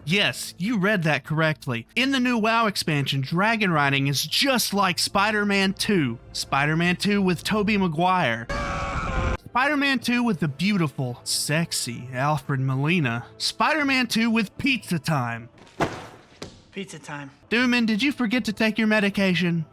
Yes, you read that correctly. In the new WoW expansion, Dragonriding is just like Spider-Man 2. Spider-Man 2 with Tobey Maguire. Spider-Man 2 with the beautiful, sexy Alfred Molina. Spider-Man 2 with pizza time. Pizza time. Dooman, did you forget to take your medication?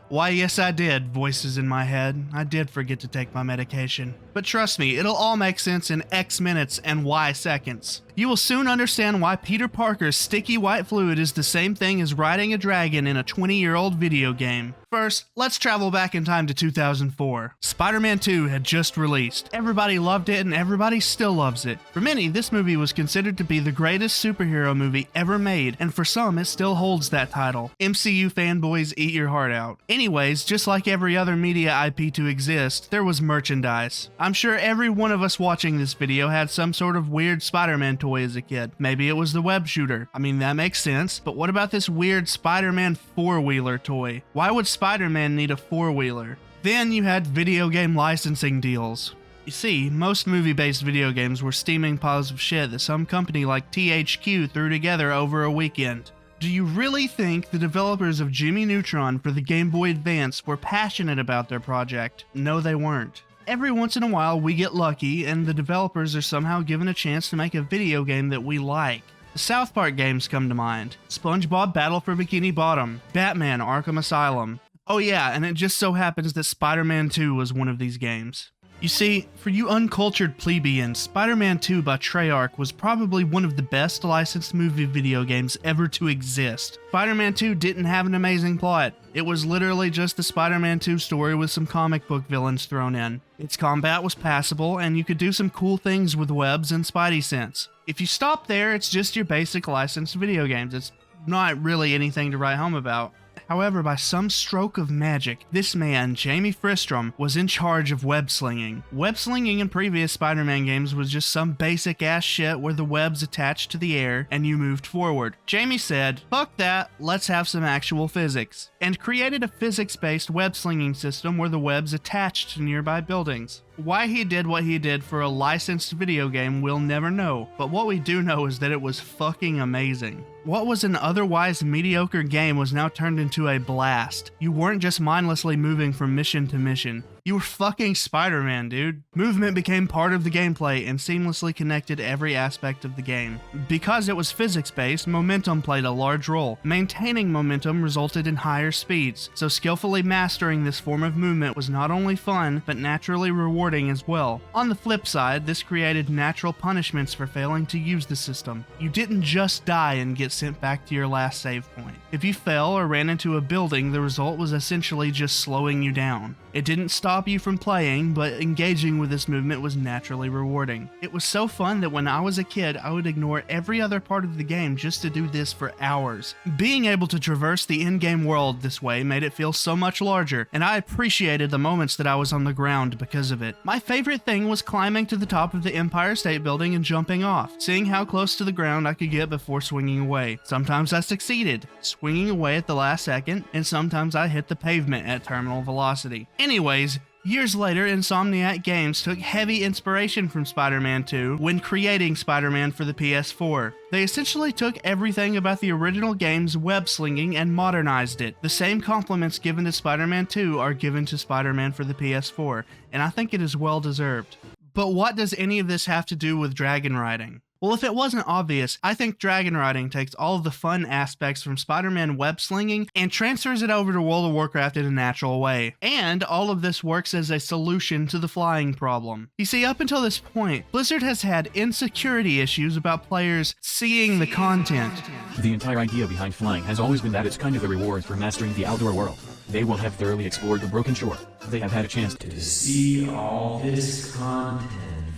Why, yes I did, voices in my head. I did forget to take my medication. But trust me, it'll all make sense in X minutes and Y seconds. You will soon understand why Peter Parker's sticky white fluid is the same thing as riding a dragon in a 20-year-old video game. First, let's travel back in time to 2004. Spider-Man 2 had just released. Everybody loved it and everybody still loves it. For many, this movie was considered to be the greatest superhero movie ever made, and for some, it still holds that title. MCU fanboys, eat your heart out. Anyways, just like every other media IP to exist, there was merchandise. I'm sure every one of us watching this video had some sort of weird Spider-Man toy as a kid. Maybe it was the web shooter. I mean, that makes sense, but what about this weird Spider-Man four-wheeler toy? Why would Spider-Man need a four-wheeler? Then you had video game licensing deals. You see, most movie-based video games were steaming piles of shit that some company like THQ threw together over a weekend. Do you really think the developers of Jimmy Neutron for the Game Boy Advance were passionate about their project? No, they weren't. Every once in a while we get lucky and the developers are somehow given a chance to make a video game that we like. The South Park games come to mind. SpongeBob Battle for Bikini Bottom, Batman Arkham Asylum. Oh yeah, and it just so happens that Spider-Man 2 was one of these games. You see, for you uncultured plebeians, Spider-Man 2 by Treyarch was probably one of the best licensed movie video games ever to exist. Spider-Man 2 didn't have an amazing plot. It was literally just the Spider-Man 2 story with some comic book villains thrown in. Its combat was passable, and you could do some cool things with webs and Spidey sense. If you stop there, it's just your basic licensed video games. It's not really anything to write home about. However, by some stroke of magic, this man, Jamie Fristrom, was in charge of web-slinging. Web-slinging in previous Spider-Man games was just some basic-ass shit where the web's attached to the air and you moved forward. Jamie said, fuck that, let's have some actual physics, and created a physics-based web-slinging system where the web's attached to nearby buildings. Why he did what he did for a licensed video game, we'll never know, but what we do know is that it was fucking amazing. What was an otherwise mediocre game was now turned into a blast. You weren't just mindlessly moving from mission to mission. You were fucking Spider-Man, dude. Movement became part of the gameplay and seamlessly connected every aspect of the game. Because it was physics-based, momentum played a large role. Maintaining momentum resulted in higher speeds, so skillfully mastering this form of movement was not only fun, but naturally rewarding as well. On the flip side, this created natural punishments for failing to use the system. You didn't just die and get sent back to your last save point. If you fell or ran into a building, the result was essentially just slowing you down. It didn't stop you from playing, but engaging with this movement was naturally rewarding. It was so fun that when I was a kid, I would ignore every other part of the game just to do this for hours. Being able to traverse the in-game world this way made it feel so much larger, and I appreciated the moments that I was on the ground because of it. My favorite thing was climbing to the top of the Empire State Building and jumping off, seeing how close to the ground I could get before swinging away. Sometimes I succeeded, swinging away at the last second, and sometimes I hit the pavement at terminal velocity. Anyways, years later, Insomniac Games took heavy inspiration from Spider-Man 2 when creating Spider-Man for the PS4. They essentially took everything about the original game's web-slinging and modernized it. The same compliments given to Spider-Man 2 are given to Spider-Man for the PS4, and I think it is well deserved. But what does any of this have to do with Dragonriding? Well, if it wasn't obvious, I think Dragonriding takes all of the fun aspects from Spider-Man web-slinging and transfers it over to World of Warcraft in a natural way. And all of this works as a solution to the flying problem. You see, up until this point, Blizzard has had insecurity issues about players seeing the content. The entire idea behind flying has always been that it's kind of a reward for mastering the outdoor world. They will have thoroughly explored the Broken Shore. They have had a chance to see all this content.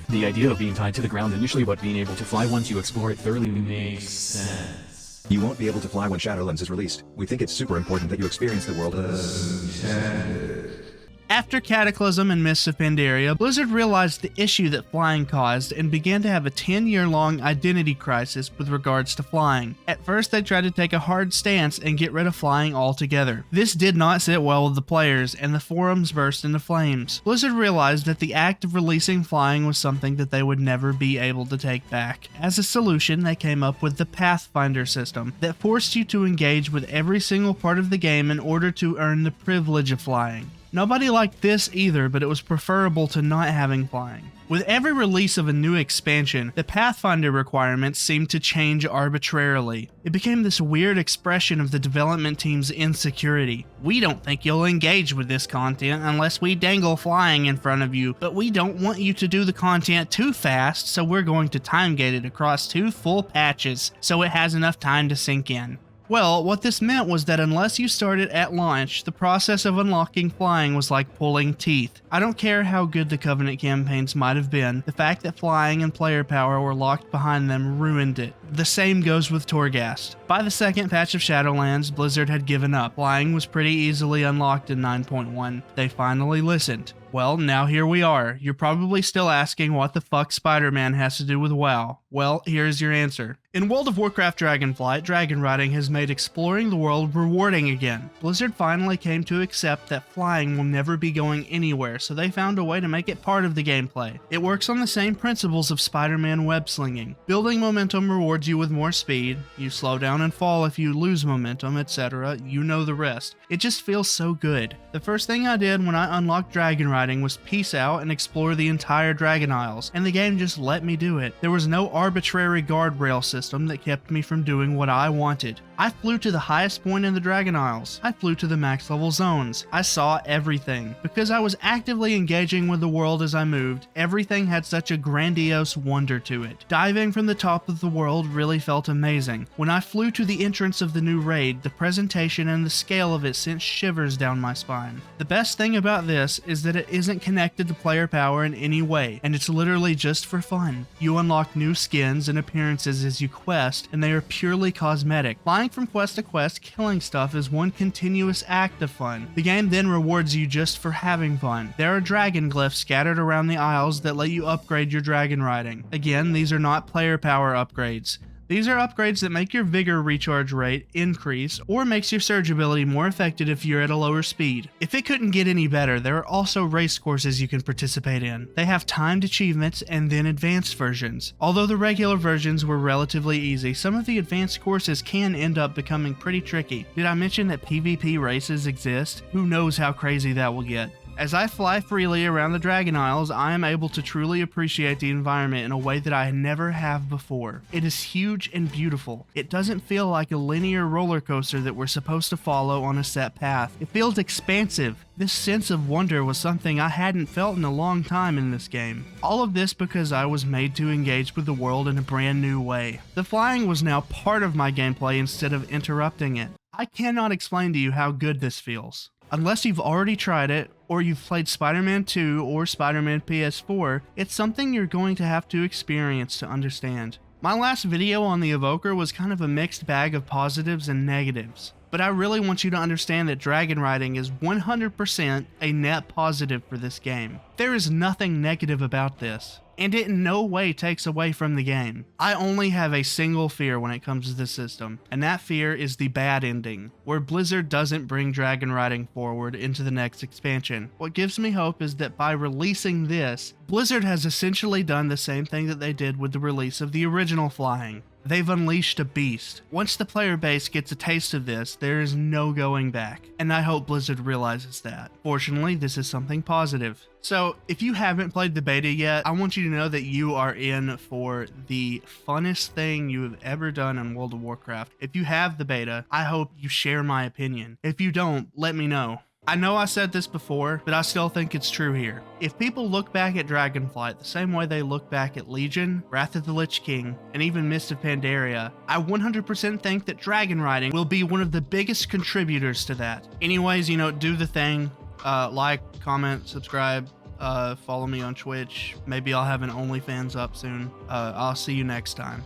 The idea of being tied to the ground initially but being able to fly once you explore it thoroughly makes sense. You won't be able to fly when Shadowlands is released. We think it's super important that you experience the world as intended. After Cataclysm and Mists of Pandaria, Blizzard realized the issue that flying caused and began to have a 10-year-long identity crisis with regards to flying. At first, they tried to take a hard stance and get rid of flying altogether. This did not sit well with the players, and the forums burst into flames. Blizzard realized that the act of releasing flying was something that they would never be able to take back. As a solution, they came up with the Pathfinder system that forced you to engage with every single part of the game in order to earn the privilege of flying. Nobody liked this either, but it was preferable to not having flying. With every release of a new expansion, the Pathfinder requirements seemed to change arbitrarily. It became this weird expression of the development team's insecurity. We don't think you'll engage with this content unless we dangle flying in front of you, but we don't want you to do the content too fast, so we're going to time gate it across 2 full patches so it has enough time to sink in. Well, what this meant was that unless you started at launch, the process of unlocking flying was like pulling teeth. I don't care how good the Covenant campaigns might have been, the fact that flying and player power were locked behind them ruined it. The same goes with Torghast. By the second patch of Shadowlands, Blizzard had given up. Flying was pretty easily unlocked in 9.1. They finally listened. Well, now here we are. You're probably still asking what the fuck Spiderman has to do with WoW. Well, here's your answer. In World of Warcraft Dragonflight, Dragonriding has made exploring the world rewarding again. Blizzard finally came to accept that flying will never be going anywhere, so they found a way to make it part of the gameplay. It works on the same principles of Spiderman web-slinging. Building momentum rewards you with more speed, you slow down and fall if you lose momentum, etc. You know the rest. It just feels so good. The first thing I did when I unlocked Dragonriding was peace out and explore the entire Dragon Isles, and the game just let me do it. There was no arbitrary guardrail system that kept me from doing what I wanted. I flew to the highest point in the Dragon Isles. I flew to the max level zones. I saw everything. Because I was actively engaging with the world as I moved, everything had such a grandiose wonder to it. Diving from the top of the world really felt amazing. When I flew to the entrance of the new raid, the presentation and the scale of it sent shivers down my spine. The best thing about this is that it isn't connected to player power in any way, and it's literally just for fun. You unlock new skins and appearances as you quest, and they are purely cosmetic. Flying from quest to quest, killing stuff is one continuous act of fun. The game then rewards you just for having fun. There are dragon glyphs scattered around the isles that let you upgrade your dragon riding. Again, these are not player power upgrades. These are upgrades that make your vigor recharge rate increase or makes your surge ability more effective if you're at a lower speed. If it couldn't get any better, there are also race courses you can participate in. They have timed achievements and then advanced versions. Although the regular versions were relatively easy, some of the advanced courses can end up becoming pretty tricky. Did I mention that PvP races exist? Who knows how crazy that will get. As I fly freely around the Dragon Isles, I am able to truly appreciate the environment in a way that I never have before. It is huge and beautiful. It doesn't feel like a linear roller coaster that we're supposed to follow on a set path. It feels expansive. This sense of wonder was something I hadn't felt in a long time in this game. All of this because I was made to engage with the world in a brand new way. The flying was now part of my gameplay instead of interrupting it. I cannot explain to you how good this feels. Unless you've already tried it, or you've played Spider-Man 2 or Spider-Man PS4, it's something you're going to have to experience to understand. My last video on the Evoker was kind of a mixed bag of positives and negatives, but I really want you to understand that Dragonriding is 100% a net positive for this game. There is nothing negative about this, and it in no way takes away from the game. I only have a single fear when it comes to this system, and that fear is the bad ending, where Blizzard doesn't bring Dragonriding forward into the next expansion. What gives me hope is that by releasing this, Blizzard has essentially done the same thing that they did with the release of the original Flying. They've unleashed a beast. Once the player base gets a taste of this, there is no going back, and I hope Blizzard realizes that. Fortunately, this is something positive. So, if you haven't played the beta yet, I want you to know that you are in for the funnest thing you have ever done in World of Warcraft. If you have the beta, I hope you share my opinion. If you don't, let me know. I know I said this before, but I still think it's true here. If people look back at Dragonflight the same way they look back at Legion, Wrath of the Lich King, and even Mists of Pandaria, I 100% think that Dragonriding will be one of the biggest contributors to that. Anyways, do the thing. Like, comment, subscribe, follow me on Twitch. Maybe I'll have an OnlyFans up soon. I'll see you next time.